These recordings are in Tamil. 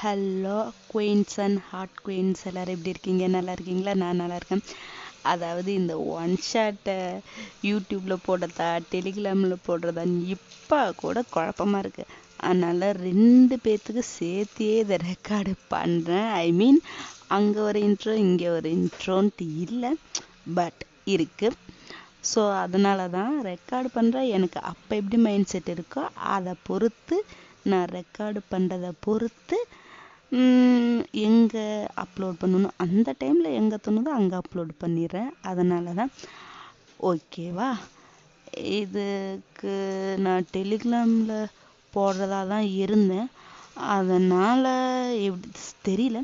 Hello queens and hot queens எல்லாரும் எப்படி இருக்கீங்க? நல்லா இருக்கீங்களா? நான் நல்லா இருக்கேன். அதாவது இந்த ஒன் ஷாட்டை யூடியூப்பில் போடுறதா டெலிகிராமில் போடுறதான்னு இப்போ கூட குழப்பமா இருக்கு. அதனால ரெண்டு பேர்த்துக்கு சேர்த்தியே இதை ரெக்கார்டு பண்ணுறேன். ஐ மீன் அங்கே ஒரு இன்ட்ரோ இங்கே ஒரு இன்ட்ரோன்ட்டு இல்லை, பட் இருக்கு. ஸோ அதனால தான் ரெக்கார்டு பண்ணுறேன். எனக்கு அப்போ எப்படி மைண்ட் செட் இருக்கோ அதை பொறுத்து நான் ரெக்கார்டு பண்ணுறதை பொறுத்து எங்கே அப்லோட் பண்ணணும் அந்த டைமில் எங்கே தோணுதோ அங்கே அப்லோட் பண்ணிடுறேன். அதனால தான் ஓகேவா. இதுக்கு நான் டெலிகிராமில் போடுறதா தான் இருந்தேன். அதனால் எப்படி தெரியல,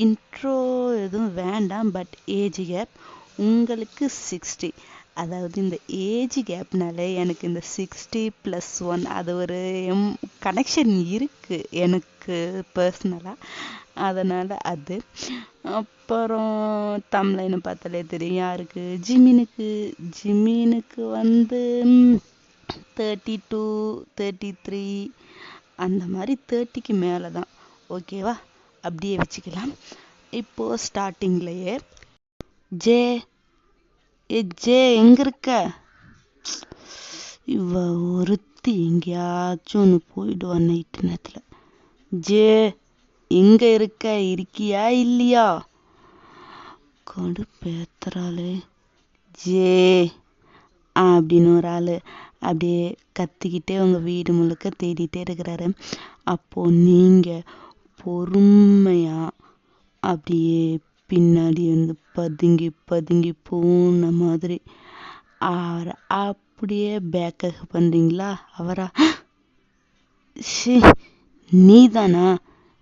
இன்ட்ரோ எதுவும் வேண்டாம். பட் ஏஜ் கேப் உங்களுக்கு 60, அதாவது இந்த ஏஜ் கேப்னால எனக்கு இந்த 60+1 அது ஒரு கனெக்ஷன் இருக்கு எனக்கு பர்சனலாக. அதனால் அது அப்புறம் தம்ப்லைனை பார்த்தாலே தெரியும் யாருக்கு. ஜிமினுக்கு வந்து 32 33 அந்த மாதிரி 30க்கு மேலே தான். ஓகேவா, அப்படியே வச்சுக்கலாம். இப்போது ஸ்டார்டிங்லேயே ஜே எங்க இருக்க? இவ ஒருத்தி எங்கேயாச்சும் ஒன்று போயிடுவா நைட்டு நேரத்தில். ஜே எங்க இருக்கியா இல்லையா? கடுப்பேத்துறாளே. ஜே அப்படின்னு ஒரு ஆள் அப்படியே கத்திக்கிட்டே உங்க வீடு முழுக்க தேடிட்டே இருக்கிறாரு. அப்போ நீங்க பொறுமையா அப்படியே பின்னாடி வந்து பதுங்கி பதுங்கி போன மாதிரி அவரை அப்படியே பேக்கப் பண்றீங்களா? அவரா, நீ தானா?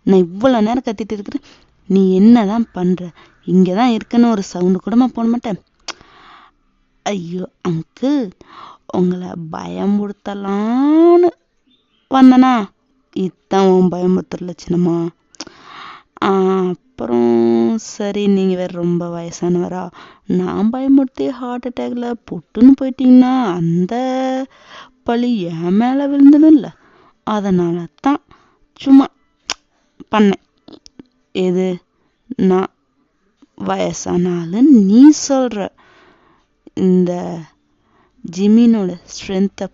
நான் இவ்வளோ நேரம் கத்திட்டு இருக்கிறேன், நீ என்னதான் பண்ற? இங்கதான் இருக்கன்னு ஒரு சவுண்டு கூடமா போட மாட்டேன். ஐயோ அங்கிள், உங்களை பயமுறுத்தலான்னு வந்தனா? இதுதான் உன் பயமுறுத்துற லட்சணமா? அப்புறம் சரி, நீங்கள் வேறு ரொம்ப வயசானவரா? நான் பயமுறுத்தி ஹார்ட் அட்டாக்ல பொட்டுன்னு போயிட்டீங்கன்னா அந்த பழி என் மேலே விழுந்துடும்ல. அதனால தான் சும்மா பண்ணேன். எது நான் வயசானாலும் நீ சொல்கிற இந்த ஜிமினோட ஸ்ட்ரென்த்தை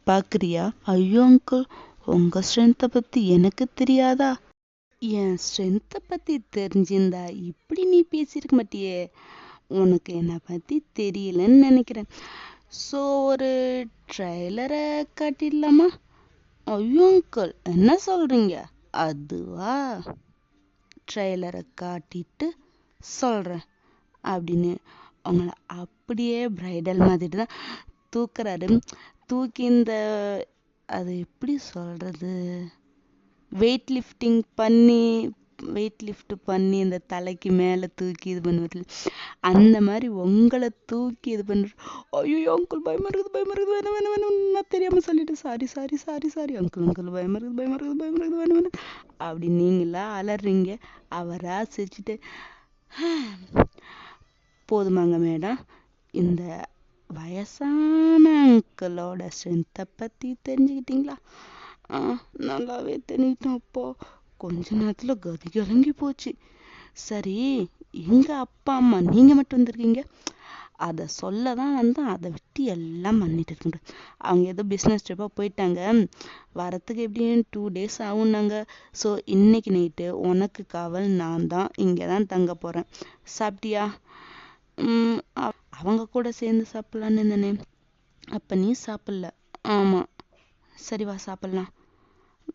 பார்க்குறியா? ஐயோ அங்கிள், உங்கள் ஸ்ட்ரென்த்தை பற்றி எனக்கு தெரியாதா? என் ஸ்ட்ரென்த்தை பற்றி தெரிஞ்சிருந்தா இப்படி நீ பேசியிருக்க மாட்டியே. உனக்கு என்னை பற்றி தெரியலன்னு நினைக்கிறேன். ஸோ ஒரு ட்ரெய்லரை காட்டிடலாமா? ஐயோ அங்கிள், என்ன சொல்கிறீங்க? அதுவா, ட்ரெய்லரை காட்டிட்டு சொல்கிறேன் அப்படின்னு அவங்கள அப்படியே பிரைடல் மாதிரி தான் தூக்குறாரு. தூக்கி இந்த அது எப்படி சொல்கிறது, வெயிட் லிஃப்ட் பண்ணி இந்த தலைக்கு மேலே தூக்கி இது பண்ணுவது, அந்த மாதிரி உங்களை தூக்கி இது பண்ணுற. ஐயோ அங்கிள், பயமா இருக்குது வேணும் வேணும் வேணும், நான் தெரியாமல் சொல்லிட்டேன், சாரி அங்கிள் பயமா இருக்குது வேணும் அப்படி நீங்களா அலறீங்க. அவரா சிரிச்சுட்டு, போதுமாங்க மேடம், இந்த வயசான அங்கிளோட ஸ்ட்ரென்த்தை பற்றி தெரிஞ்சுக்கிட்டீங்களா? நல்லாவே தெரிஞ்சுக்கிட்டோம். அப்போ கொஞ்ச நேரத்தில் கதி கலங்கி போச்சு. சரி, எங்கள் அப்பா அம்மா நீங்கள் மட்டும் வந்திருக்கீங்க? அதை சொல்ல தான் வந்து அதை விட்டு எல்லாம் பண்ணிட்டு இருக்குங்க. அவங்க ஏதோ பிஸ்னஸ் ட்ரிப்பாக போயிட்டாங்க, வரத்துக்கு எப்படியும் 2 days ஆகும்னாங்க. ஸோ இன்னைக்கு நைட்டு உனக்கு காவல் நான் தான், இங்கே தான் தங்க போகிறேன். சாப்பிட்டியா? அவங்க கூட சேர்ந்து சாப்பிட்லான்னு இருந்தேனே. அப்போ நீ சாப்பிடல? ஆமாம். சரி வா சாப்பிட்லாம்.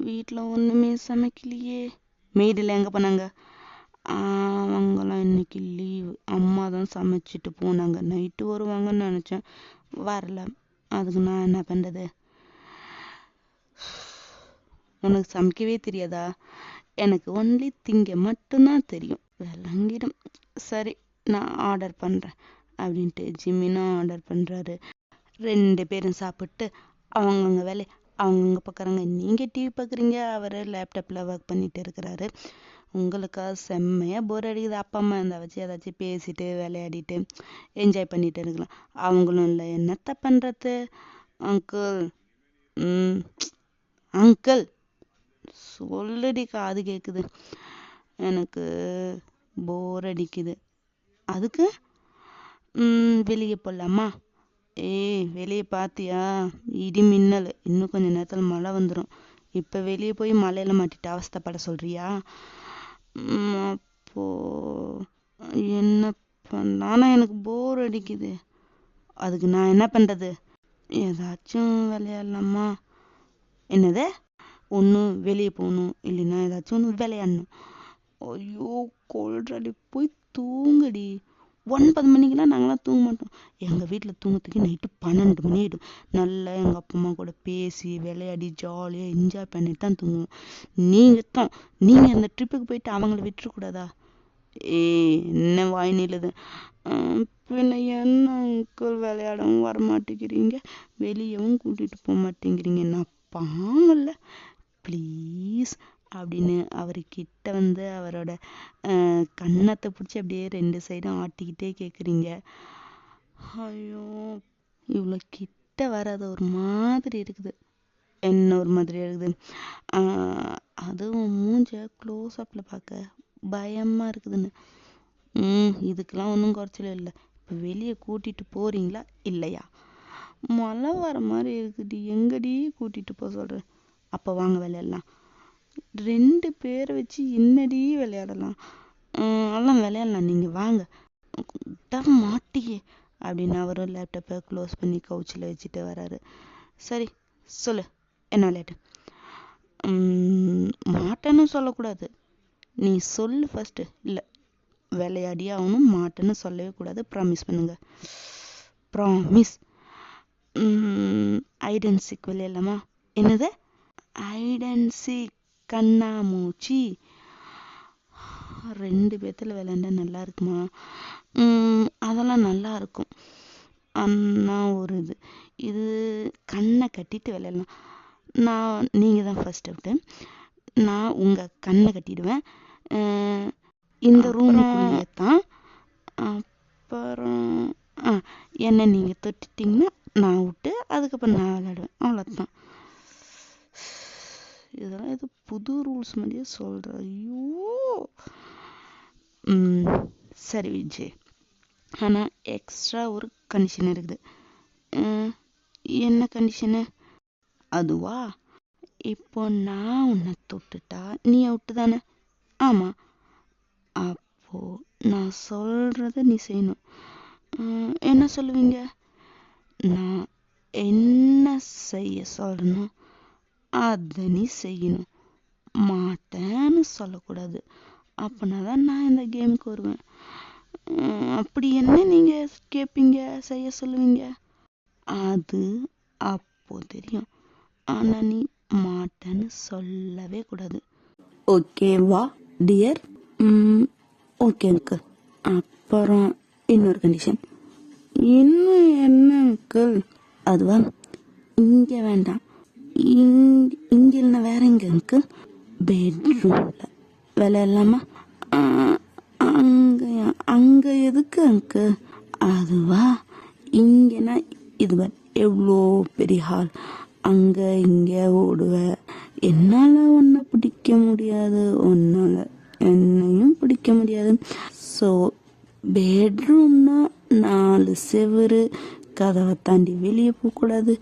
வீட்டில் ஒன்றுமே சமைக்கலையே. மெய்டில் எங்கே போனாங்க? அவங்களாம் இன்னைக்கு லீவு, அம்மா தான் சமைச்சிட்டு போனாங்க. நைட்டு வருவாங்கன்னு நினச்சேன், வரல. அதுக்கு நான் என்ன பண்ணுறது? உனக்கு சமைக்கவே தெரியாதா? எனக்கு ஒன்லி திங்க மட்டும்தான் தெரியும், விளங்கிடும். சரி, நான் ஆர்டர் பண்ணுறேன் அப்படின்ட்டு ஜிமினும் ஆர்டர் பண்ணுறாரு. 2 பேரும் சாப்பிட்டு அவங்கவுங்க வேலை அவங்கவுங்க பார்க்குறாங்க. நீங்கள் டிவி பார்க்குறீங்க, அவர் லேப்டாப்பில் ஒர்க் பண்ணிட்டு இருக்கிறாரு. உங்களுக்கா செம்மையாக போர் அடிக்குது. அப்பா அம்மா இருந்தால் வச்சு ஏதாச்சும் பேசிட்டு விளையாடிட்டு என்ஜாய் பண்ணிட்டு இருக்கலாம். அவங்களும் இல்லை, என்னத்த பண்ணுறது? அங்கிள், அங்கிள் சொல்லுடி, காது கேக்குது. எனக்கு போர் அடிக்குது. அதுக்கு வெளியே போகலாமா? ஏய், வெளியே பாத்தியா? இடி மின்னல், இன்னும் கொஞ்ச நேரத்தில் மழை வந்துடும். இப்போ வெளியே போய் மழையில மாட்டிட்டு அவஸ்தைப்பட சொல்றியா? அப்போ என்ன பண்ணானா? எனக்கு போர் அடிக்குது. அதுக்கு நான் என்ன பண்றது? ஏதாச்சும் விளையாடலாமா? என்னது? ஒன்று வெளியே போகணும், இல்லைன்னா ஏதாச்சும் ஒன்று விளையாடணும். ஐயோ, கொல்றடி, போய் தூங்குடி. 9 மணிக்கெல்லாம் நாங்களாம் தூங்க மாட்டோம். எங்கள் வீட்டில் தூங்கத்துக்கு நைட்டு 12 மணி ஆகிடும். நல்லா எங்கள் அப்பா அம்மா கூட பேசி விளையாடி ஜாலியாக என்ஜாய் பண்ணிட்டு தான் தூங்குவோம். நீங்கள் அந்த ட்ரிப்புக்கு போயிட்டு அவங்கள விட்டுறக்கூடாதா? ஏய், என்ன வாய் நிலுது? பின்ன என்ன அங்கிள், விளையாடவும் வரமாட்டேங்கிறீங்க, வெளியவும் கூட்டிகிட்டு போக மாட்டேங்கிறீங்க. நான் பாவம்ல, ப்ளீஸ் அப்படின்னு அவர்கிட்ட வந்து அவரோட கன்னத்தை பிடிச்சி அப்படியே 2 சைடும் ஆட்டிக்கிட்டே கேட்குறீங்க. ஐயோ, இவ்வளோ கிட்ட வராது, ஒரு மாதிரி இருக்குது. என்ன ஒரு மாதிரி இருக்குது? அதுவும் மூஞ்ச க்ளோஸ் அப்பில் பார்க்க பயமாக இருக்குதுன்னு. இதுக்கெல்லாம் ஒன்றும் குறைச்சல இல்லை. இப்போ வெளியே கூட்டிகிட்டு போகிறீங்களா இல்லையா? மழை வர மாதிரி இருக்குடி, எங்கடி கூட்டிகிட்டு போக சொல்கிறேன்? அப்போ வாங்க விளையாடலாம். 2 பேரை வச்சு என்னடி விளையாடலாம்? எல்லாம் விளையாடலாம், நீங்கள் வாங்க. மாட்டியே அப்படின்னு அவரும் லேப்டாப்பை க்ளோஸ் பண்ணி கவுச்சில் வச்சுட்டு வராரு. சரி, சொல்லு, என்ன விளையாட்டு? மாட்டேன்னு சொல்லக்கூடாது, நீ சொல்லு ஃபஸ்ட்டு. இல்லை, விளையாடியே ஆகணும், மாட்டேன்னு சொல்லவே கூடாது. ப்ராமிஸ் பண்ணுங்க. ப்ராமிஸ். ஹைட் அண்ட் சீக் விளையாடலாமா? என்னது? ஹைட் அண்ட் சீக், கண்ணாமூச்சி? 2 பேத்துல விளையாண்டா நல்லா இருக்குமா? அதெல்லாம் நல்லா இருக்கும். ஆனால் ஒரு இது கண்ணை கட்டிட்டு விளையாடலாம். நீங்கள் தான் ஃபர்ஸ்ட் அவுட்டு. நான் உங்கள் கண்ணை கட்டிடுவேன். இந்த ரூமுக்குள்ளேயே தான். அப்புறம் என்னை நீங்கள் தொட்டுட்டிங்கன்னா நான் விட்டு, அதுக்கப்புறம் நான் விளையாடுவேன். அவ்வளோதான். இதெல்லாம் இது புது ரூல்ஸ் மாதிரியே சொல்கிறேன். ஐயோ. சரி விஜய், ஆனால் எக்ஸ்ட்ரா ஒரு கண்டிஷன் இருக்குது. என்ன கண்டிஷனு? அதுவா? இப்போ நான் உன்னை தொட்டுட்டா நீ அவுட்டு தானே? ஆமாம். அப்போ நான் சொல்கிறத நீ செய்யணும். என்ன சொல்லுவீங்க? நான் என்ன செய்ய சொல்கிறேனோ அதை நீ செய்யணும். மாட்டேன்னு சொல்லக்கூடாது. அப்படின்னா தான் நான் இந்த கேமுக்கு வருவேன். அப்படி என்ன நீங்கள் கேட்பீங்க, செய்ய சொல்லுவீங்க? அது அப்போ தெரியும். ஆனால் நீ மாட்டேன்னு சொல்லவே கூடாது. ஓகேவா டியர்? Okay uncle. அப்புறம் இன்னொரு கண்டிஷன். இன்னும் என்ன அங்கிள்? அதுவா? இங்கே வேண்டாம், இங்கே இல்லைன்னா வேற எங்க அங்கிள்? பெட்ரூமில் விளையாடலாமா? அங்கே எதுக்கு அங்கிள்? அதுவா? இங்கேனா இது எவ்வளோ பெரிய ஹால், அங்கே இங்கே ஓடுவேன். என்னால் ஒன்றை பிடிக்க முடியாது, உன்னால் என்னையும் பிடிக்க முடியாது. ஸோ பெட்ரூம்னா 4 செவரு, கதவை தாண்டி வெளியே போகக்கூடாது,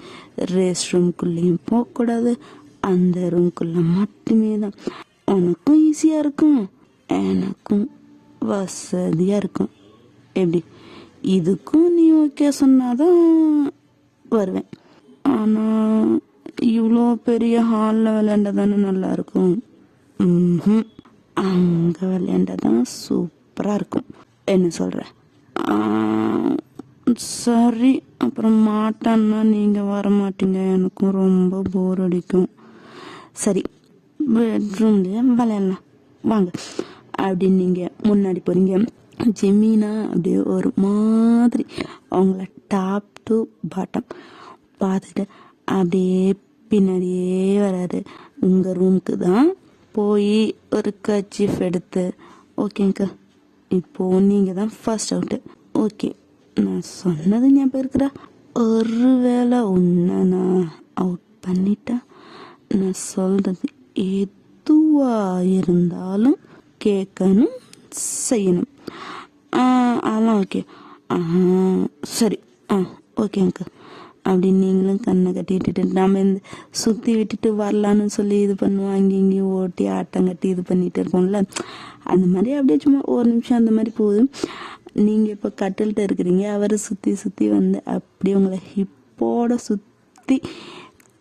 ரெஸ்ட் ரூம்குள்ளேயும் போகக்கூடாது, அந்த ரூம்குள்ளே மட்டுமே தான். உனக்கும் ஈஸியாக இருக்கும், எனக்கும் வசதியாக இருக்கும். எப்படி? இதுக்கும் நீ ஓகே சொன்னாதான் வருவேன். ஆனால் இவ்வளோ பெரிய ஹாலில் விளையாண்டா தானே நல்லாயிருக்கும். அங்கே விளையாண்டா தான் சூப்பராக இருக்கும். என்ன சொல்கிற? சரி, அப்புறம் மாட்டான்னா நீங்கள் வர மாட்டீங்க, எனக்கும் ரொம்ப போர் அடிக்கும். சரி, பெட்ரூம்லேயே விளையாடலாம் வாங்க அப்படின்னு நீங்கள் முன்னாடி போகிறீங்க. ஜெமீனா அப்படியே ஒரு மாதிரி அவங்கள டாப் டு பாட்டம் பார்த்துட்டு அப்படியே பின்னாடியே வராது. உங்கள் ரூமுக்கு தான் போய் ஒரு கர்ச்சீஃப் எடுத்து, ஓகேங்க இப்போது நீங்கள் தான் ஃபர்ஸ்ட் அவுட்டு. ஓகே, நான் சொன்னது ஞாபகம் இருக்கிறா? ஒரு வேளை உன்னை நான் அவுட் பண்ணிட்டா நான் சொல்கிறது எதுவாக இருந்தாலும் கேட்கணும், செய்யணும். அதெல்லாம் ஓகே. சரி, ஓகே அங்கிள் அப்படின்னு நீங்களும் கண்ணை கட்டிட்டு நம்ம இந்த சுற்றி விட்டுட்டு வரலான்னு சொல்லி இது பண்ணுவோம், அங்கேயும் இங்கேயும் ஓட்டி ஆட்டம் கட்டி இது பண்ணிட்டு இருக்கோம்ல, அந்த மாதிரி அப்படியே சும்மா ஒரு நிமிஷம் அந்த மாதிரி போகுது. நீங்கள் இப்போ கட்டில்கிட்ட இருக்கிறீங்க, அவரை சுற்றி சுற்றி வந்து அப்படியே உங்களை ஹிப்போட சுற்றி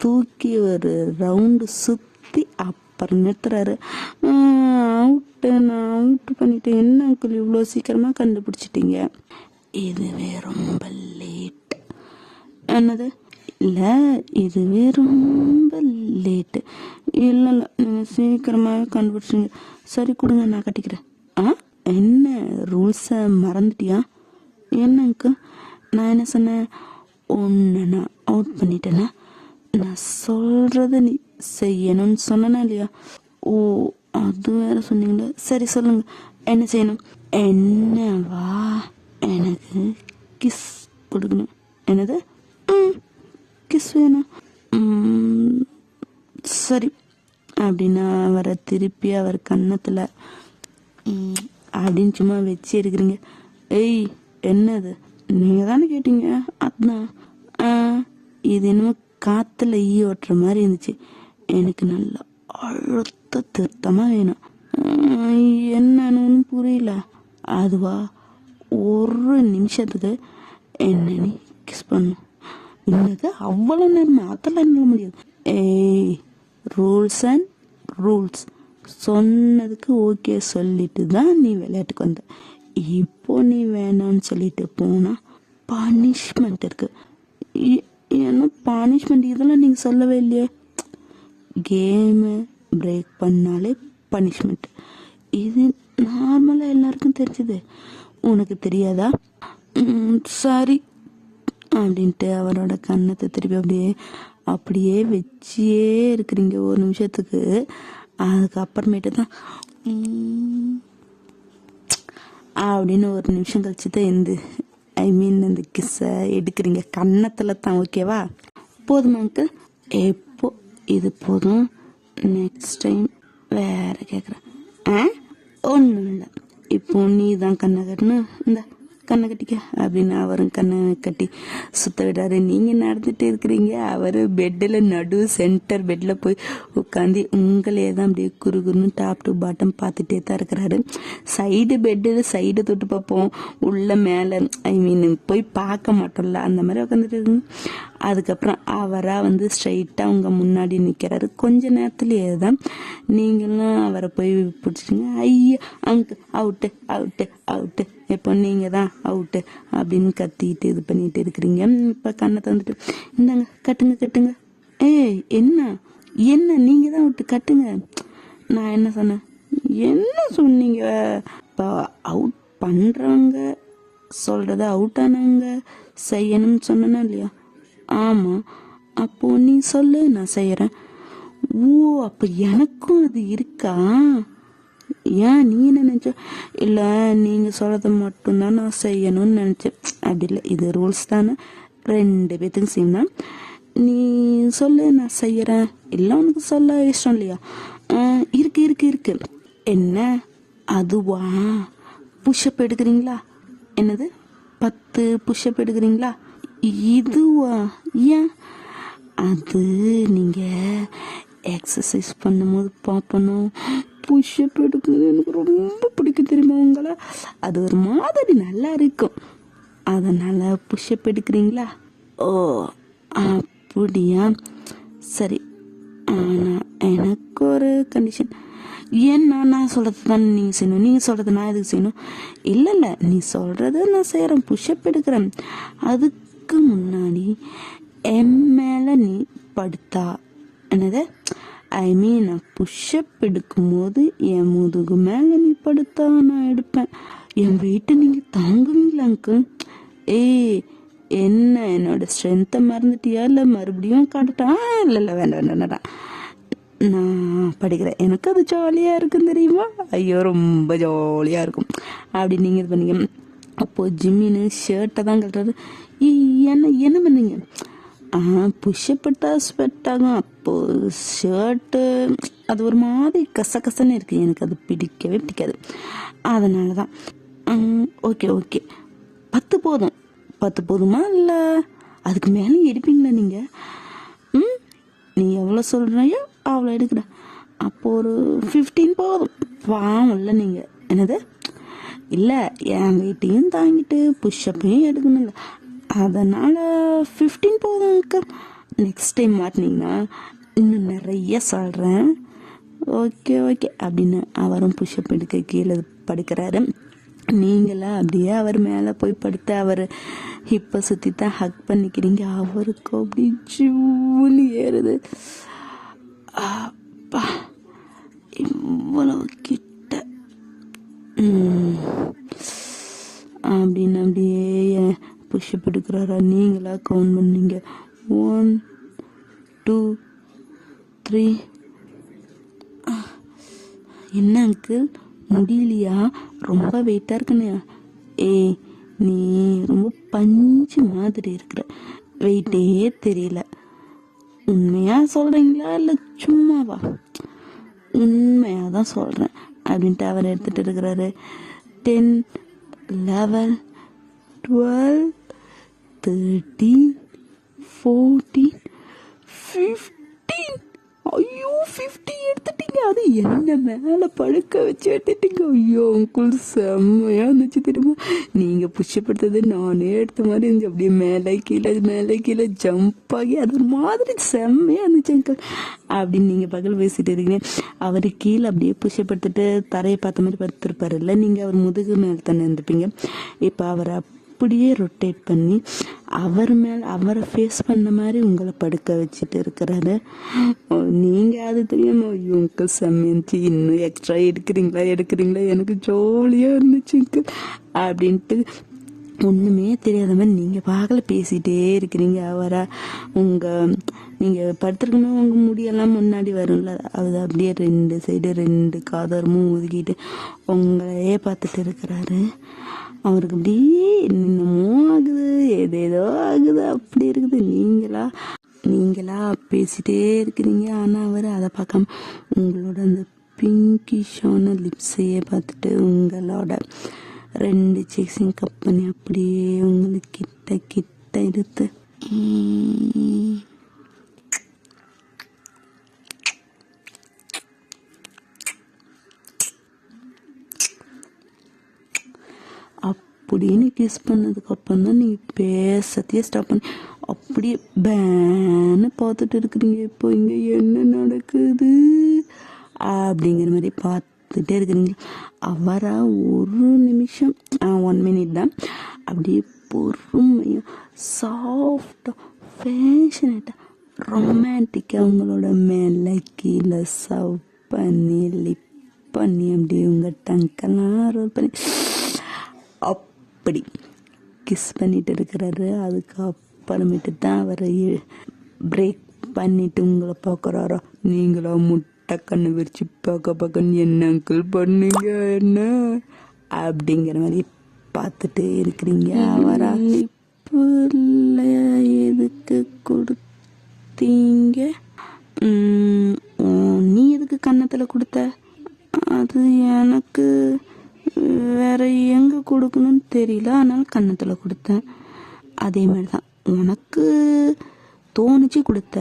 தூக்கி ஒரு ரவுண்டு சுற்றி அப்புறம் நிறுத்துறாரு. நான் அவுட்டு பண்ணிட்டேன். என்ன அங்கிள் இவ்வளோ சீக்கிரமாக கண்டுபிடிச்சிட்டீங்க? இதுவே ரொம்ப லேட். என்னது? இல்லை, இதுவே ரொம்ப லேட்டு. இல்லை நீங்கள் சீக்கிரமாகவே கண்டுபிடிச்சிங்க. சரி கொடுங்க, நான் கட்டிக்கிறேன். என்ன ரூல்ஸை மறந்துட்டியா? என்னங்க நான் என்ன சொன்னேன்? ஒன்று நான் அவுட் பண்ணிட்டேன்னா நான் சொல்கிறத நீ செய்யணும்னு சொன்னேன்னா இல்லையா? ஓ, அது வேற சொன்னீங்களே. சரி சொல்லுங்க, என்ன செய்யணும்? என்னவா? எனக்கு கிஸ் கொடுக்கணும். என்னது? கிஸ் வேணும். சரி அப்படின்னா அவரை திருப்பி அவர் கன்னத்தில் அப்படின்னு சும்மா வச்சு இருக்கிறீங்க. ஏய் என்னது? நீங்கள் தானே கேட்டீங்க. அதுதான். இது என்னமோ காற்றுல ஈ ஓட்டுற மாதிரி இருந்துச்சு. எனக்கு நல்லா அழுத்த திருத்தமாக வேணும். என்னன்னு புரியல. அதுவா, ஒரு நிமிஷத்துக்கு என்ன நீ கிஸ் பண்ணும். இன்னது அவ்வளோ நேரமா? அதெல்லாம் என்ன முடியாது. ஏய், ரூல்ஸ் அண்ட் ரூல்ஸ். சொன்னதுக்கு ஓகே சொல்லிட்டு தான் நீ விளையாட்டுக்கு வந்த. இப்போ நீ வேணான்னு சொல்லிட்டு போனா பனிஷ்மெண்ட் இருக்கு. என்ன பனிஷ்மெண்ட்? இதெல்லாம் நீங்கள் சொல்லவே இல்லையே. கேமு பிரேக் பண்ணாலே பனிஷ்மெண்ட். இது நார்மலாக எல்லாருக்கும் தெரிஞ்சுது, உனக்கு தெரியாதா? சரி அப்படின்ட்டு அவரோட கன்னத்தை திருப்பி அப்படியே வச்சியே இருக்கிறீங்க ஒரு நிமிஷத்துக்கு. அதுக்கப்புறமேட்டு தான் அப்படின்னு ஒரு நிமிஷம் கழிச்சு தான் இந்த கிஸ்ஸை எடுக்கிறீங்க கன்னத்தில் தான். ஓகேவா? போதுமா அங்கிள்? எப்போ இது போதும். நெக்ஸ்ட் டைம் வேற கேட்குறேன். ஒன்றும் இல்லை, இப்போ நீ தான் கண்ணை கட்டணும். இந்த கண்ணை கட்டிக்க அப்படின்னு அவரும் கண்ணை கட்டி சுத்த விடாரு. நீங்கள் நடந்துட்டு இருக்கிறீங்க, அவர் பெட்டில் சென்டர் பெட்டில் போய் உட்காந்து உங்களே தான் அப்படியே குறுகுறுன்னு டாப் டு பாட்டம் பார்த்துட்டே தான் இருக்கிறாரு. சைடு பெட்டில் சைடு தொட்டு பார்ப்போம், உள்ள மேலே போய் பார்க்க மாட்டோம்ல, அந்த மாதிரி உட்காந்துட்டு இருக்குங்க. அதுக்கப்புறம் அவராக ஸ்ட்ரைட்டாக உங்கள் முன்னாடி நிற்கிறாரு. கொஞ்ச நேரத்துலேயே தான் நீங்களும் அவரை போய் பிடிச்சிட்டிங்க. ஐயா அவுட்டு அவுட்டு அவுட்டு, இப்போ நீங்கள் தான் அவுட்டு அப்படின்னு கத்திட்டு இது பண்ணிட்டு இருக்கிறீங்க. இப்போ கண்ணை தந்துட்டு இந்தாங்க கட்டுங்க கட்டுங்க. ஏய் என்ன என்ன நீங்கள் தான் அவுட்டு கட்டுங்க. நான் என்ன சொன்னேன்? என்ன சொன்னீங்க? இப்போ அவுட் பண்ணுறவங்க சொல்கிறத அவுட் ஆனவங்க செய்யணும்னு சொன்னேன்னா இல்லையா? ஆமாம். அப்போது நீ சொல்லு, நான் செய்கிறேன். ஓ, அப்போ எனக்கும் அது இருக்கா? ஏன் நீ என்ன நினச்ச? இல்லை, நீங்கள் சொல்கிறத மட்டும்தான் நான் செய்யணும்னு நினச்சேன். அப்படி இல்லை, இது ரூல்ஸ் தானே, 2 பேர்த்துக்கும் சேம் தான். நீ சொல்லு, நான் செய்கிறேன். இல்லை உனக்கு சொல்ல இஷ்டம் இல்லையா? இருக்கு இருக்கு இருக்கு. என்ன அதுவா? புஷ்அப் எடுக்கிறீங்களா? என்னது 10 புஷ்அப் எடுக்கிறீங்களா? இதுவா? ஏன்? அது நீங்கள் எக்ஸசைஸ் பண்ணும்போது பார்ப்பணும். புஷ்அப் எடுக்கிறது எனக்கு ரொம்ப பிடிக்கும் தெரியுமா உங்களை? அது ஒரு மாதிரி நல்லா இருக்கும், அதனால் புஷ்அப் எடுக்கிறீங்களா? ஓ அப்படியா, சரி. ஆனால் எனக்கு ஒரு கண்டிஷன். ஏன்னா நான் சொல்கிறது தானே நீங்கள் செய்யணும், நீங்கள் சொல்கிறது நான் எதுக்கு செய்யணும்? இல்லை இல்லை, நீ சொல்கிறத நான் செய்கிறேன், புஷ்அப் எடுக்கிறேன். அதுக்கு முன்னாடி என் மேலே நீ படுத்தா, என்னது நான் புஷ்அப் எடுக்கும்போது என் முதுகு மேலே நீ படுத்தா நான் எடுப்பேன். என் வெயிட்டை நீங்கள் தாங்குவீங்களா அங்கிள்? ஏய் என்ன, என்னோட ஸ்ட்ரென்த்தை மறந்துட்டியா? இல்லை மறுபடியும் காட்டுட்டா? இல்லை இல்லை, வேண்டாம் வேண்டாம், நான் படிக்கிறேன், எனக்கு அது ஜாலியாக இருக்கும் தெரியுமா? ஐயோ ரொம்ப ஜாலியாக இருக்கும் அப்படி நீங்கள் இது பண்ணீங்க. அப்போது ஜிம்மின்னு ஷர்ட்டை தான் கட்டுறது. என்ன என்ன பண்ணீங்க? புஷ்அப் எடுத்தால் ஸ்வெட் ஆகும். அப்போது ஷர்ட்டு அது ஒரு மாதிரி கசகசன்னு இருக்குது, எனக்கு அது பிடிக்கவே பிடிக்காது. அதனால தான். ஓகே ஓகே, 10 போதும். 10 போதுமா இல்லை அதுக்கு மேலே எடுப்பீங்களா நீங்கள்? நீ எவ்வளோ சொல்கிறையோ அவ்வளோ எடுக்கிறேன். அப்போது ஒரு 15 போதும். பாவம் இல்லை நீங்கள். என்னது? இல்லை, என் வெயிட்டையும் தாங்கிட்டு புஷ்அப்பையும் எடுக்கணும்ல, அதனால் 15 போதும் அங்கிள். நெக்ஸ்ட் டைம் மாட்டினீங்கன்னா இன்னும் நிறைய சொல்கிறேன். ஓகே ஓகே அப்படின்னு அவரும் புஷ்அப் எடுக்க கீழே படுக்கிறாரு. நீங்களா அப்படியே அவர் மேலே போய் படுத்து அவர் ஹிப்பை சுற்றி தான் ஹக் பண்ணிக்கிறீங்க. அவருக்கு அப்படி ஜூன்னு ஏறுது. அப்பா, இவ்வளோ கிட்ட அப்படின்னு அப்படியே புஷ்அப் எடுக்கிறாரா? நீங்களா கவுண்ட் பண்ணீங்க. 1 2 3. என்ன அங்கிள் முடியலையா? ரொம்ப வெயிட்டாக இருக்குண்ணா. ஏய், நீ ரொம்ப பஞ்சு மாதிரி இருக்கிற, வெயிட்டே தெரியல. உண்மையாக சொல்கிறீங்களா இல்லை சும்மாவா? உண்மையாக தான் சொல்கிறேன் அப்படின்ட்டு அவர் எடுத்துகிட்டு இருக்கிறாரு. 10 11 12 13 14 15. ஐயோ, 50 எடுத்துட்டீங்க. அது என்ன மேலே படுக்க வச்சு எடுத்துட்டீங்க. ஐயோ அங்குள், செம்மையாக இருந்துச்சு தெரியுமா? நீங்கள் புஷ்அப்படுத்தது நானே எடுத்த மாதிரி இருந்துச்சு. அப்படியே மேலே கீழே ஜம்ப் ஆகி அது ஒரு மாதிரி செம்மையாக இருந்துச்சு அங்கிள் அப்படின்னு நீங்கள் பகல் பேசிட்டு இருக்கீங்க. அவர் கீழே அப்படியே புஷ்அப்படுத்திட்டு தரையை பார்த்த மாதிரி படுத்துருப்பாரு இல்லை, நீங்கள் அவர் முதுகு மேலே தானே இருந்துப்பீங்க. இப்போ அவரை அப்படியே ரொட்டேட் பண்ணி அவரை ஃபேஸ் பண்ண மாதிரி உங்களை படுக்க வச்சுட்டு இருக்கிறாரு. நீங்கள் அது தெரியாம ஐயோ அங்கிள் செம்மைச்சு, இன்னும் எக்ஸ்ட்ரா எடுக்கிறீங்களா, எனக்கு ஜோலியாக இருந்துச்சு அங்கிள் அப்படின்ட்டு ஒன்றுமே தெரியாத மாதிரி நீங்கள் பார்க்கல பேசிகிட்டே இருக்கிறீங்க. அவரை நீங்கள் படுத்துருக்கணும், உங்கள் முடியெல்லாம் முன்னாடி வரும்ல, அது அப்படியே 2 சைடு 2 காதரமும் ஒதுக்கிட்டு உங்களையே பார்த்துட்டு இருக்கிறாரு. அவருக்கு அப்படியே என்னமோ ஆகுது, ஏதேதோ ஆகுது, அப்படி இருக்குது. நீங்களா பேசிகிட்டே இருக்கிறீங்க. ஆனால் அவர் அதை பார்க்காம உங்களோட அந்த பிங்கிஷான லிப்ஸையே பார்த்துட்டு உங்களோட 2 செக்ஸையும் கப் பண்ணி அப்படியே உங்களுக்கு கிட்ட எடுத்து அப்படின்னு கிஸ் பண்ணதுக்கப்புறம் தான் நீங்கள் பேசத்தையே ஸ்டாப் பண்ணி அப்படியே பேன்னு பார்த்துட்டு இருக்கிறீங்க. இப்போ இங்கே என்ன நடக்குது அப்படிங்கிற மாதிரி பார்த்துட்டே இருக்கிறீங்க. அவரா ஒரு நிமிஷம் 1 மினிட் தான் அப்படியே பொறுமையாக சாஃப்டாக ஃபேஷனேட்டாக ரொமான்டிக்காக உங்களோட மேலே கீழே சவ் பண்ணி லிப் பண்ணி அப்படியே உங்கள் டங்கெல்லாம் ரோல் பண்ணி அப்படி கிஸ் பண்ணிட்டு இருக்கிறாரு. அதுக்கப்புறமேட்டு தான் அவர் பிரேக் பண்ணிட்டு உங்களை பார்க்குறாரா. நீங்களா முட்டை கண்ணு விரிச்சு பார்க்கன்னு என்ன அங்கிள் பண்ணீங்க என்ன அப்படிங்கிற மாதிரி பார்த்துட்டு இருக்கிறீங்க. அவரா லிப்பில் எதுக்கு கொடுத்தீங்க? நீ எதுக்கு கன்னத்தில் கொடுத்த? அது எனக்கு வேற எங்கே கொடுக்கணும்னு தெரியல, அதனால கன்னத்தில் கொடுத்தேன். அதே மாதிரி தான் உனக்கு தோணுச்சு கொடுத்த,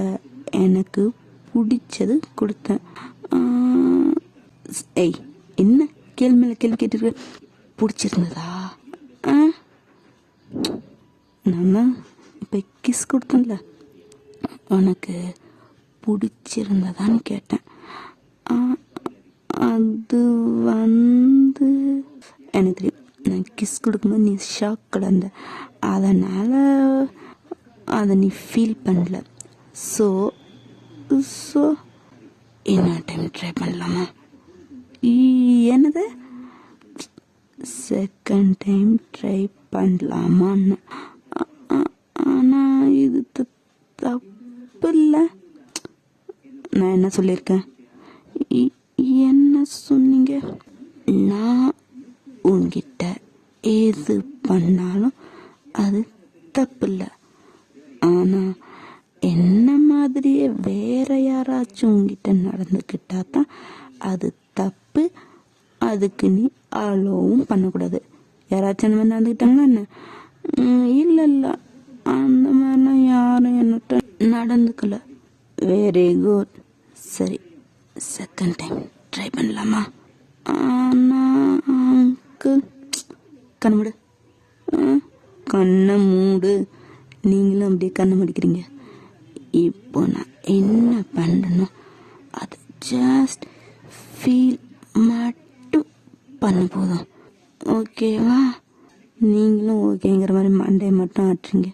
எனக்கு பிடிச்சது கொடுத்தேன். ஏய், என்ன கேள்வி மேலே கேள்வி கேட்டுருக்க? பிடிச்சிருந்ததா? நான் தான் இப்போ கிஸ் கொடுத்தேன்ல, உனக்கு பிடிச்சிருந்ததான்னு கேட்டேன். அது எனக்கு தெரியும், நான் கிஸ் கொடுக்கும்போது நீ ஷாக் கிடந்த, அதனால் அதை நீ ஃபீல் பண்ணல. ஸோ இன்னொரு டைம் ட்ரை பண்ணலாமா? என்னது? செகண்ட் டைம் ட்ரை பண்ணலாமான்னு. ஆனால் இது தப்பு இல்லை. நான் என்ன சொல்லியிருக்கேன்? என்ன சொன்னீங்க? நான் உன்கிட்ட எது பண்ணாலும் அது தப்பு இல்லை, ஆனால் அதுக்கு நீ அலோவும் பண்ணக்கூடாது. யாராச்சும் அந்த மாதிரி நடந்துக்கிட்டாங்களா என்ன? இல்லை இல்லை, அந்த மாதிரிலாம் யாரும் என்னட்ட நடந்துக்கல. Very good. சரி, செகண்ட் டைம் ட்ரை பண்ணலாமா? ஆனால் அங்கிள், கண்ணை மூடு. கண்ணை மூடு. நீங்களும் அப்படியே கண்ணை முடிக்கிறீங்க. இப்போ நான் என்ன பண்ணணும், அது ஜஸ்ட் ஃபீல் மட்டும் பண்ண போதும். ஓகேவா? நீங்களும் ஓகேங்கிற மாதிரி மண்டையை மட்டும் ஆட்டுறீங்க.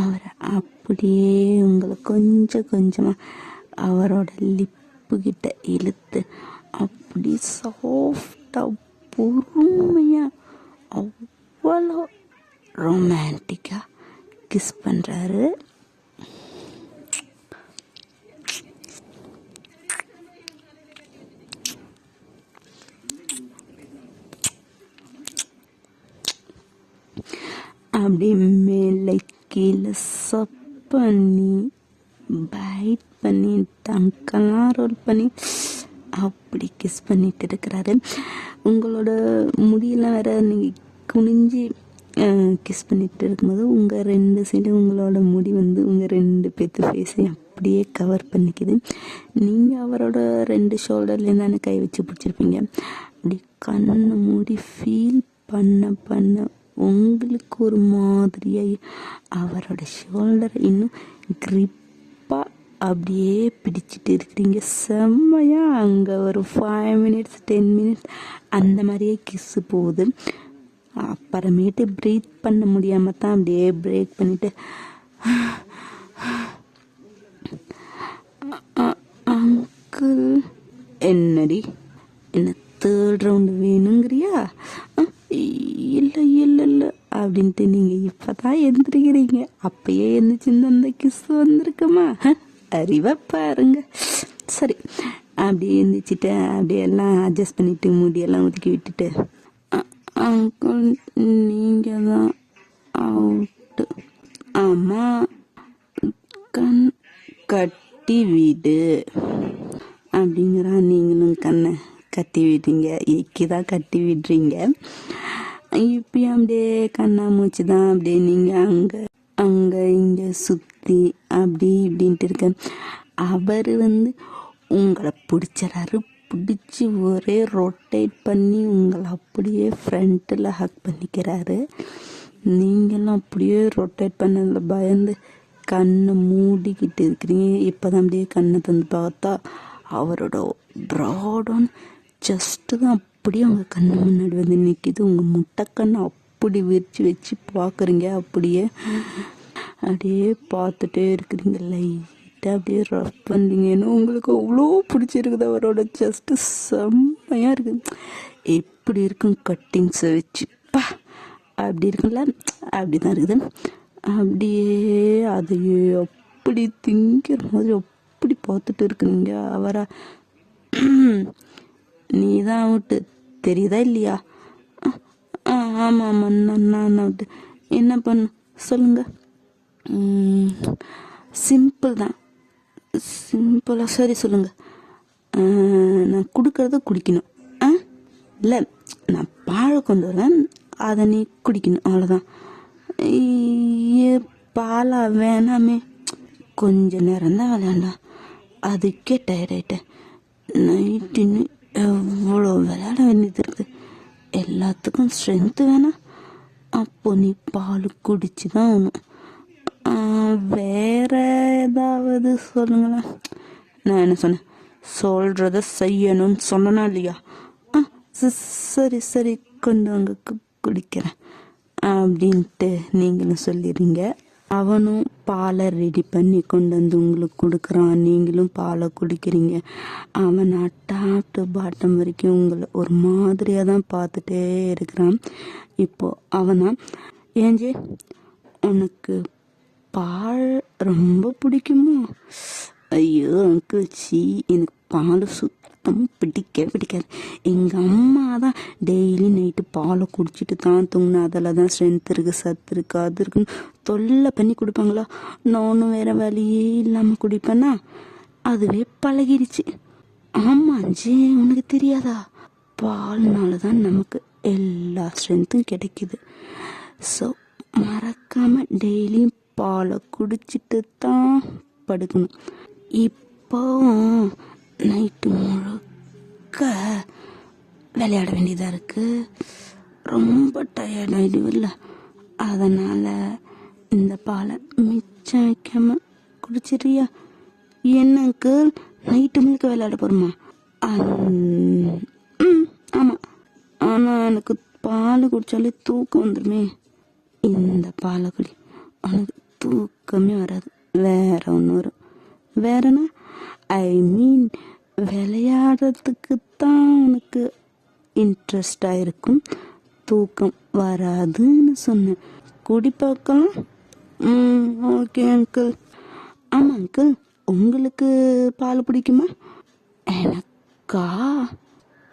அவரை அப்படியே உங்களை கொஞ்சம் கொஞ்சமாக அவரோட லிப்புக்கிட்ட இழுத்து அப்படி சாஃப்டாக பொறுமையாக அவ்வளோ ரொமான்டிக்காக கிஸ் பண்ணுறாரு. அப்படியே மேலே கீழே சப் பண்ணி பைட் பண்ணி டங்கெல்லாம் ரோல் பண்ணி அப்படி கிஸ் பண்ணிட்டு இருக்கிறாரு. உங்களோட முடியெல்லாம் வேற நீங்கள் குனிஞ்சு கிஸ் பண்ணிட்டு இருக்கும்போது உங்கள் 2 சைடு உங்களோட முடி வந்து உங்கள் 2 பேர்த்து ஃபேஸையும் அப்படியே கவர் பண்ணிக்குது. நீங்கள் அவரோட 2 ஷோல்டர்லேயும் தானே கை வச்சு பிடிச்சிருப்பீங்க. அப்படி கண்ணை மூடி ஃபீல் பண்ண பண்ண உங்களுக்கு ஒரு மாதிரியாக அவரோட ஷோல்டர் இன்னும் க்ரிப்பாக அப்படியே பிடிச்சிட்டு இருக்கிறீங்க. செம்மையாக அங்கே ஒரு 5 மினிட்ஸ் 10 மினிட்ஸ் அந்த மாதிரியே கிஸ்ஸு போகுது. அப்புறமேட்டு ப்ரீத் பண்ண முடியாமல் தான் அப்படியே பிரேக் பண்ணிவிட்டு, அங்கிள் என்னடி என்ன 3rd ரவுண்டு வேணுங்கிறியா? இல்லை இல்லை இல்லை அப்படின்ட்டு நீங்கள் இப்போ தான் எழுந்திரிக்கிறீங்க. அப்பயே எழுந்திரிச்சிருந்து அந்த கிஸ் வந்திருக்குமா? அறிவை பாருங்க. சரி, அப்படியே எழுந்திரிச்சிட்டு அப்படியே எல்லாம் அட்ஜஸ்ட் பண்ணிவிட்டு முடியெல்லாம் ஒதுக்கி விட்டுட்டு, அங்கிள் நீங்கள் தான் அவுட்டு. ஆமாம், கண் கட்டி விடு அப்படிங்கிறா. நீங்களும் கண்ணை கட்டி விடுறீங்க. எக்கி தான் கட்டி விடுறீங்க. இப்பயும் அப்படியே கண்ணா மூச்சு தான் அப்படியே நீங்கள் அங்கே இங்கே சுற்றி அப்படி இப்படின்ட்டு இருக்க. அவர் வந்து உங்களை பிடிச்சிடறாரு. பிடிச்சி ஒரே ரொட்டேட் பண்ணி உங்களை அப்படியே ஃப்ரண்ட்டில் ஹக் பண்ணிக்கிறாரு. நீங்களும் அப்படியே ரொட்டேட் பண்ணதில் பயந்து கண்ணை மூடிக்கிட்டு இருக்கிறீங்க. இப்போ தான் அப்படியே கண்ணை தந்து பார்த்தா அவரோட ப்ராடான ஜஸ்ட்டு தான் அப்படியே உங்கள் கண்ணு முன்னாடி வந்து நிற்கிது. உங்கள் முட்டைக்கண்ணை அப்படி விரித்து வச்சு பார்க்குறீங்க. அப்படியே பார்த்துட்டே இருக்கிறீங்க. லைட்டாக அப்படியே ரஃப் பண்ணுறீங்க. ஏன்னா உங்களுக்கு அவ்வளோ பிடிச்சிருக்குது. அவரோட ஜஸ்ட்டு செம்மையாக இருக்குது. எப்படி இருக்கும் கட்டிங்ஸை வச்சுப்பா அப்படி இருக்குல்ல, அப்படி தான் இருக்குது. அப்படியே அதையே அப்படி திங்கிற மாதிரி அப்படி பார்த்துட்டு இருக்கிறீங்க. அவரை நீ தான் அவுட்டு, தெரியுதா இல்லையா? ஆமாம் ஆமாம், நான் அவுட்டு. என்ன பண்ணு சொல்லுங்க. சிம்பிள் தான், சிம்பிளாக. சரி சொல்லுங்கள். நான் கொடுக்கறத குடிக்கணும். இல்லை, நான் பாலை கொண்டு வரேன், அதை நீ குடிக்கணும், அவ்வளோதான். பாலா வேணாமே, கொஞ்ச நேரம் தான் விளையாண்டா, அதுக்கே டயர்டாயிட்டேன். நைட்டுன்னு எவ்வளோ விளையாட வேண்டியது இருக்குது. எல்லாத்துக்கும் ஸ்ட்ரென்த்து வேணாம். அப்போ நீ பால் குடிச்சு தான் ஆகணும். வேற ஏதாவது சொல்லுங்களேன். நான் என்ன சொன்னேன்? சொல்கிறத செய்யணும்னு சொன்னா இல்லையா? சரி சரி, கொண்டு வாங்க குடிக்கிறேன் அப்படின்ட்டு நீங்களும் சொல்லிடுறீங்க. அவனும் பாலை ரெடி பண்ணி கொண்டு வந்து உங்களுக்கு கொடுக்குறான். நீங்களும் பாலை குடிக்கிறீங்க. அவன் டாப் டு பாட்டம் வரைக்கும் உங்களை ஒரு மாதிரியாக தான் பார்த்துட்டே இருக்கிறான். இப்போது அவனா, ஏஞ்சே உனக்கு பால் ரொம்ப பிடிக்குமோ? ஐயோ அங்கிள், எனக்கு பால் சுத்தமாக பிடிக்காது. எங்கள் அம்மா தான் டெய்லி நைட்டு பாலை குடிச்சிட்டு தான் தூங்கினேன். அதில் தான் ஸ்ட்ரென்த் இருக்குது, சத்து இருக்குது, அது இருக்குன்னு தொல்லை பண்ணி கொடுப்பாங்களா. நானும் வேறு வழியே இல்லாமல் குடிப்பேன்னா அதுவே பழகிடுச்சு. ஆமாம் ஜி, உனக்கு தெரியாதா? பால்னால தான் நமக்கு எல்லா ஸ்ட்ரென்த்தும் கிடைக்குது. ஸோ மறக்காமல் டெய்லியும் பாலை குடிச்சிட்டு தான் படுக்கணும். இப்போ நைட்டு முழுக்க விளையாட வேண்டியதாக இருக்குது, ரொம்ப டயர்ட் ஆகிடுவில்ல, அதனால் இந்த பாலை மிச்சம் வைக்காமல் குடிச்சிடுறியா? எனக்கு நைட்டு முழுக்க விளையாட போகிறோமா? ஆமாம், ஆனால் எனக்கு பால் குடித்தாலே தூக்கம் வந்துடுமே. இந்த பாலை குடி, உனக்கு தூக்கமே வராது, வேற ஒன்று வரும். வேறனா ஐ மீன் விளையாடுறதுக்கு தான் உனக்கு இன்ட்ரெஸ்டாக இருக்கும், தூக்கம் வராதுன்னு சொன்னேன். குடி பார்க்கலாம். Okay uncle. ஆமாம் அங்கிள், உங்களுக்கு பால் பிடிக்குமா? எனக்கா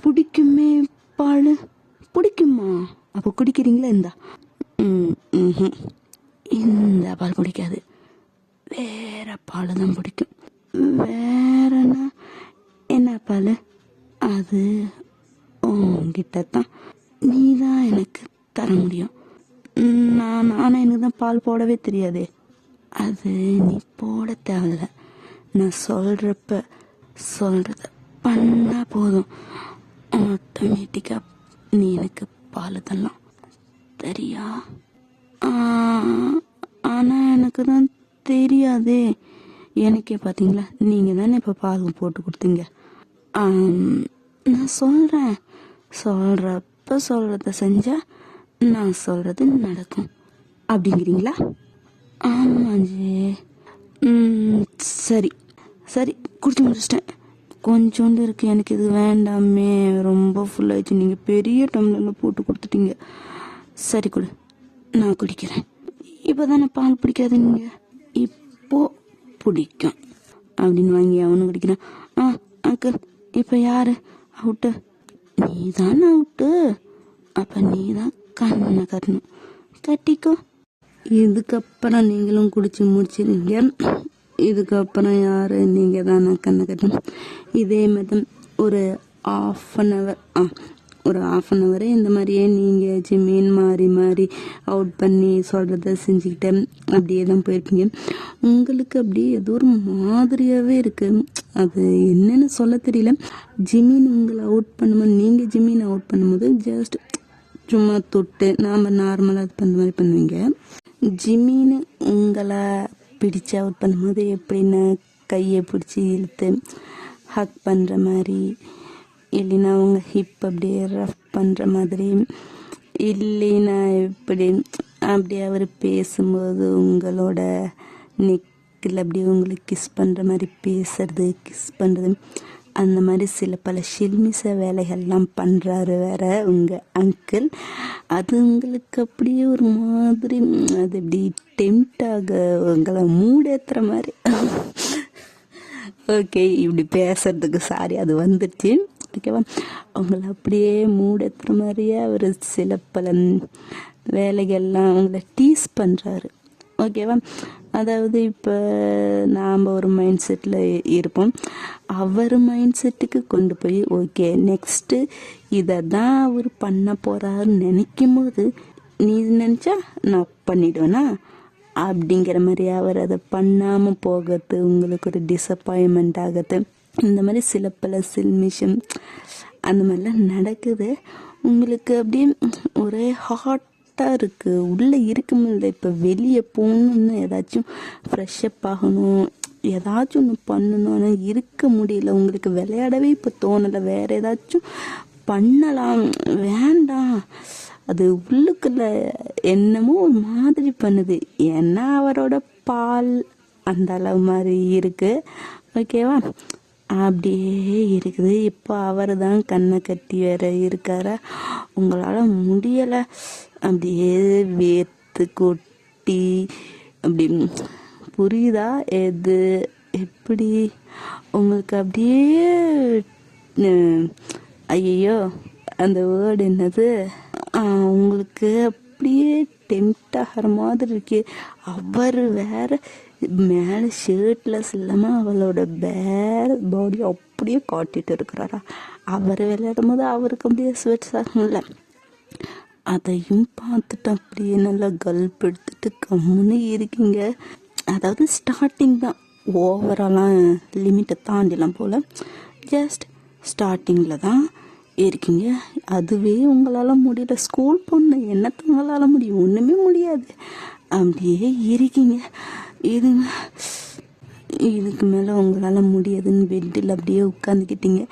பிடிக்குமே, பால் பிடிக்குமா? அப்போ குடிக்கிறீங்களா? இந்த பால் பிடிக்காது, வேற பால் தான் பிடிக்கும். வேறனா என்ன பால்? அது உங்ககிட்ட தான், நீ தான் எனக்கு தர முடியும். ஆனால் எனக்கு தான் பால் போடவே தெரியாதே. அது நீ போட தேவையில்ல, நான் சொல்கிறத பண்ணால் போதும், ஆட்டோமேட்டிக்காக நீ எனக்கு பால் தரலாம், சரியா? ஆனால் எனக்கு தான் தெரியாதே. எனக்கே பார்த்தீங்களா, நீங்கள் தானே இப்போ பால் போட்டு கொடுத்தீங்க. நான் சொல்கிறத செஞ்சால் நான் சொல்கிறது நடக்கும் அப்படிங்கிறீங்களா? ஆமாஜி. சரி சரி, குடிச்சு முடிச்சிட்டேன். கொஞ்சோண்டு இருக்குது, எனக்கு இது வேண்டாமே, ரொம்ப ஃபுல்லாகிடுச்சு. நீங்கள் பெரிய டம்ளரில் போட்டு கொடுத்துட்டீங்க. சரி கொடு, நான் குடிக்கிறேன். இப்போ தானே பால் பிடிக்காதுங்க, இப்போ பிடிக்கும் அப்படின்னு வாங்கி அவனு குடிக்கிறான். அங்கிள், இப்போ யாரு அவுட்டு? நீ தானே அவுட்டு, அப்போ நீ தான் கண்ணை கட்டணும், கட்டிக்கோ. இதுக்கப்புறம் நீங்களும் குடிச்சு முடிச்சிருங்க. இதுக்கப்புறம் யார்? நீங்கள் தான் கண்ணை கட்டணும். இதே மாதிரி ஒரு ½ அன் ஹவரு இந்த மாதிரியே நீங்கள் ஜிம்மின் மாறி அவுட் பண்ணி சொல்கிறத செஞ்சுக்கிட்டே அப்படியே தான் போயிருப்பீங்க. உங்களுக்கு அப்படியே ஏதோ ஒரு மாதிரியாகவே இருக்குது, அது என்னென்னு சொல்ல தெரியல. ஜிம்மின் உங்களை அவுட் பண்ணும்போது, நீங்கள் ஜிம்மின் அவுட் பண்ணும்போது ஜஸ்ட் சும்மா தொட்டு நாம் நார்மலாக அது பண்ணுற மாதிரி பண்ணுவீங்க. ஜிம்மின்னு உங்களை பிடிச்சி அவுட் பண்ணும்போது எப்படின்னா கையை பிடிச்சி இழுத்து ஹக் பண்ணுற மாதிரி, இல்லைன்னா அவங்க ஹிப் அப்படியே ரஃப் பண்ணுற மாதிரி, இல்லைன்னா இப்படி அப்படியே அவர் பேசும்போது உங்களோட நெக்கில் அப்படியே உங்களை கிஸ் பண்ணுற மாதிரி பேசுறது, கிஸ் பண்ணுறது, அந்த மாதிரி பல சில்மிச வேலைகள்லாம் பண்ணுறாரு வேற உங்கள் அங்கிள். அது உங்களுக்கு அப்படியே ஒரு மாதிரி அது இப்படி டெம்டாக உங்களை மூடேற்றுற மாதிரி. ஓகே, இப்படி பேசுறதுக்கு சாரி, அது வந்துடுச்சு. ஓகேவா? அவங்கள அப்படியே மூடேற்றுற மாதிரியே அவர் பல வேலைகள்லாம் அவங்கள டீஸ் பண்ணுறாரு. ஓகேவா? அதாவது இப்போ நாம் ஒரு மைண்ட் செட்டில் இருப்போம், அவர் மைண்ட் செட்டுக்கு கொண்டு போய் ஓகே நெக்ஸ்ட்டு இதை தான் அவர் பண்ண போகிறாருன்னு நினைக்கும் போது நீ நினச்சா நான் பண்ணிவிடுவேனா அப்படிங்கிற மாதிரி அவர் அதை பண்ணாமல் போகிறது உங்களுக்கு ஒரு டிசப்பாயின்மெண்ட் ஆகுது. இந்த மாதிரி பல சில்மிஷம் அந்த மாதிரிலாம் நடக்குது. உங்களுக்கு அப்படியே ஒரே ஹாட்டாக இருக்குது, உள்ளே இருக்க முடியல. இப்போ வெளியே போகணுன்னு ஏதாச்சும் ஃப்ரெஷ்அப் ஆகணும், ஏதாச்சும் ஒன்று பண்ணணும், ஆனால் இருக்க முடியல. உங்களுக்கு விளையாடவே இப்போ தோணலை, வேறு ஏதாச்சும் பண்ணலாம், வேண்டாம். அது உள்ளுக்குள்ள என்னமோ ஒரு மாதிரி பண்ணுது. ஏன்னா அவரோட பால் அந்த அளவு மாதிரி இருக்குது. ஓகேவா? அப்படியே இருக்குது. இப்போ அவர் தான் கண்ணை கட்டி வேற இருக்கார, உங்களால் முடியலை. அப்படியே வேர்த்து கொட்டி அப்படி புரியுதா? எது எப்படி உங்களுக்கு அப்படியே ஐயோ அந்த வேர்டு என்னது, உங்களுக்கு அப்படியே டெம்ட் ஆகிற மாதிரி இருக்கு. அவர் வேற மேலே ஷர்ட்லெஸ் இல்லாமல் அவளோட வேற பாடி அப்படியே காட்டிட்டு இருக்கிறாரா, அவர் விளையாடும் போது அவருக்கு அப்படியே ஸ்வெட்ஸ் ஆகும்ல, அதையும் பார்த்துட்டு அப்படியே நல்லா கல்ப் எடுத்துட்டு கம்முன்னு இருக்கீங்க. அதாவது ஸ்டார்டிங் தான், ஓவராலாம் லிமிட்டை தாண்டிலாம் போல், ஜஸ்ட் ஸ்டார்டிங்கில் தான் இருக்கீங்க. அதுவே உங்களால் முடியல. ஸ்கூல் பொண்ணு என்னத்தை உங்களால் முடியும்? ஒன்றுமே முடியாது. அப்படியே இருக்கீங்க. இதுக்கு மேலே உங்களால் முடியாதுன்னு பெட்டில் அப்படியே உட்காந்துக்கிட்டீங்க.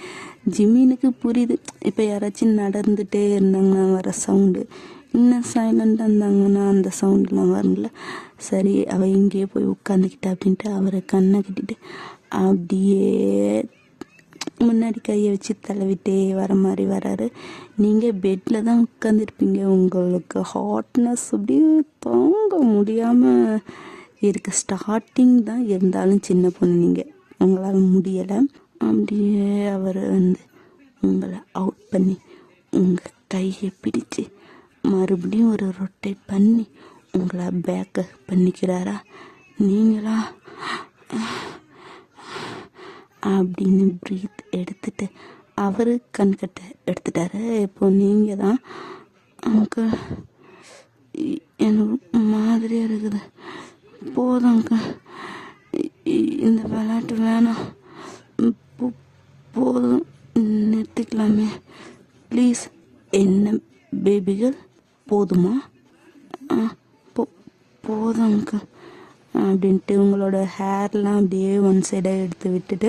ஜிம்மினுக்கு புரியுது, இப்போ யாராச்சும் நடந்துகிட்டே இருந்தாங்கன்னா வர சவுண்டு, இன்னும் சைலண்டாக இருந்தாங்கன்னா அந்த சவுண்டெலாம் வரல. சரி, அவள் இங்கேயே போய் உட்காந்துக்கிட்டா அப்படின்ட்டு அவரை கண்ணை கட்டிட்டு அப்படியே முன்னாடி கையை வச்சு தடவிட்டே வர மாதிரி வராரு. நீங்கள் பெட்டில் தான் உட்காந்துருப்பீங்க. உங்களுக்கு ஹாட்னஸ் அப்படியே தாங்க முடியாமல் இருக்கு. ஸ்டார்டிங் தான், இருந்தாலும் சின்ன பொண்ணு நீங்கள், உங்களால் முடியலை. அப்படியே அவர் உங்களை அவுட் பண்ணி உங்கள் கையை பிடிச்சி மறுபடியும் ஒரு ரொட்டேட் பண்ணி உங்களை பேக்கப் பண்ணிக்கிறாரா? நீங்களா அப்படின்னு ப்ரீத் எடுத்துட்டு அவர் கண்கட்ட எடுத்துட்டாரு. இப்போ நீங்கள் தான் அங்கே எனக்கு மாதிரியாக இருக்குது, போதுங்க இந்த விளையாட்டு வேணாம், போதும் நிறுத்திக்கலாமே ப்ளீஸ். என்ன பேபிகள், போதுமா? போதுங்க அப்படின்ட்டு உங்களோட ஹேர்லாம் அப்படியே ஒன் சைடாக எடுத்து விட்டுட்டு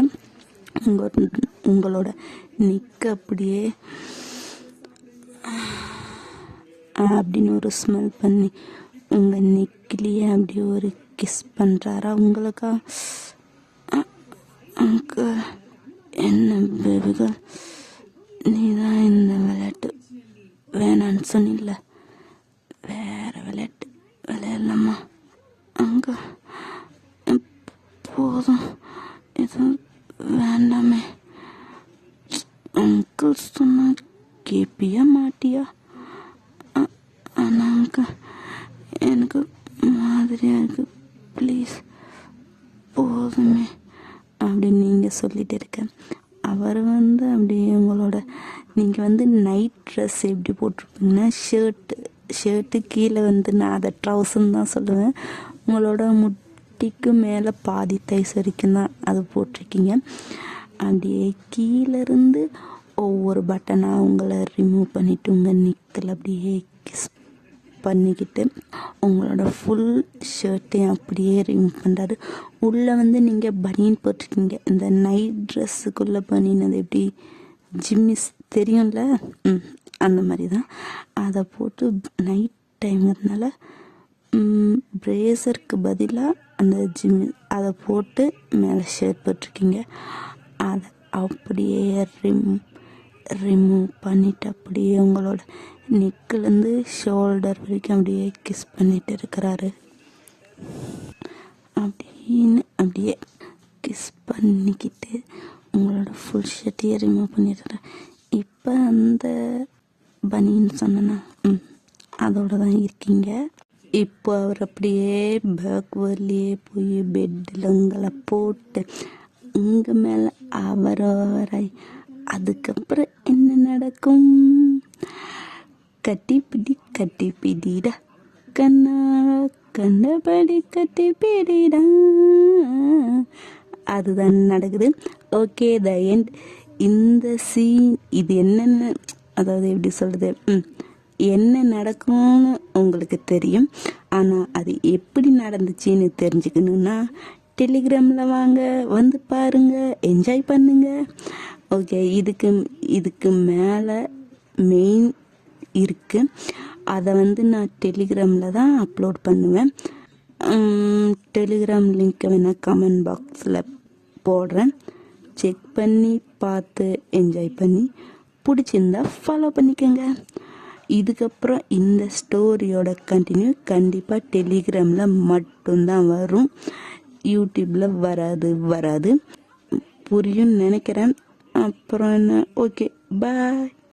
உங்களோட நிக்க அப்படியே அப்படின்னு ஒரு ஸ்மெல் பண்ணி உங்கள் நெக்கிலேயே அப்படியே ஒரு கிஸ் பண்ணுறாரா உங்களுக்கா? அங்கே என்ன பேபிகள், நீ தான் இந்த விளையாட்டு வேணான்னு சொன்னில்ல, வேறு விளையாட்டு விளையாடலாமா? அங்கே போதும், எதுவும் வேண்டாமே. அங்கிள் சொன்னா கேப்பியா மாட்டியா? ஆனால் எனக்கு மாதிரியாக இருக்குது, ப்ளீஸ் போதுமே அப்படின்னு நீங்கள் சொல்லிட்டு இருக்க. அவர் அப்படியே உங்களோட, நீங்கள் நைட் ட்ரெஸ் எப்படி போட்டிருப்பீங்கன்னா ஷர்ட்டு கீழே நான் அதை ட்ரவுசர்னு தான் சொல்லுவேன். உங்களோட முட்டிக்கு மேலே பாதி தைஸ் வரைக்கும் தான் அது போட்டிருக்கீங்க. அப்படியே கீழேருந்து ஒவ்வொரு பட்டனாக உங்களை ரிமூவ் பண்ணிவிட்டு உங்கள் நெக்கில் அப்படியே கிஸ் பண்ணிக்கிட்டு உங்களோட ஃபுல் ஷர்ட்டையும் அப்படியே ரிமூவ் பண்ணுறாரு. உள்ளே நீங்கள் பனியன் போட்டிருக்கீங்க. இந்த நைட் ட்ரெஸ்ஸுக்குள்ளே பனியன் அது எப்படி ஜிம்மிஸ் தெரியும்ல, அந்த மாதிரி தான். அதை போட்டு நைட் டைம்ங்கிறதுனால பிரேசருக்கு பதிலாக அந்த ஜிம்மி அதை போட்டு மேலே ஷர்ட் போட்டிருக்கீங்க. அதை அப்படியே ரிமூவ் பண்ணிவிட்டு அப்படியே உங்களோட நெக்கிலேருந்து ஷோல்டர் வரைக்கும் அப்படியே கிஸ் பண்ணிட்டு இருக்கிறாரு. அப்படியே கிஸ் பண்ணிக்கிட்டு உங்களோட ஃபுல் ஷர்ட்டையே ரிமூவ் பண்ணிடுறாரு. இப்போ அந்த பனின்னு சொன்னா அதோட தான் இருக்கீங்க. இப்போ அவர் அப்படியே பேக்வர்ட்லேயே போய் பெட்டில் உங்களை போட்டு உங்கள் மேலே அவரை அதுக்கப்புறம் என்ன நடக்கும்? கட்டி பிடிடா கண்ணா கண்டபடி கட்டி பிடிடா, அதுதான் நடக்குது. Okay, the end. இந்த சீன் இது என்னென்ன, அதாவது எப்படி சொல்கிறது, என்ன நடக்கும்னு உங்களுக்கு தெரியும். ஆனால் அது எப்படி நடந்துச்சுன்னு தெரிஞ்சுக்கணுன்னா டெலிகிராமில் வாங்க, வந்து பாருங்கள், என்ஜாய் பண்ணுங்க. ஓகே, இதுக்கு மேலே மெயின் இருக்குது. அதை நான் டெலிகிராமில் தான் அப்லோட் பண்ணுவேன். டெலிகிராம் லிங்க்கை வேணால் கமெண்ட் பாக்ஸில் போடுறேன். செக் பண்ணி பார்த்து என்ஜாய் பண்ணி பிடிச்சிருந்தா ஃபாலோ பண்ணிக்கோங்க. இதுக்கப்புறம் இந்த ஸ்டோரியோட கண்டினியூ கண்டிப்பாக டெலிகிராமில் மட்டும்தான் வரும், யூடியூப்பில் வராது. புரியும்னு நினைக்கிறேன். அப்புறம் என்ன, ஓகே, பாய்.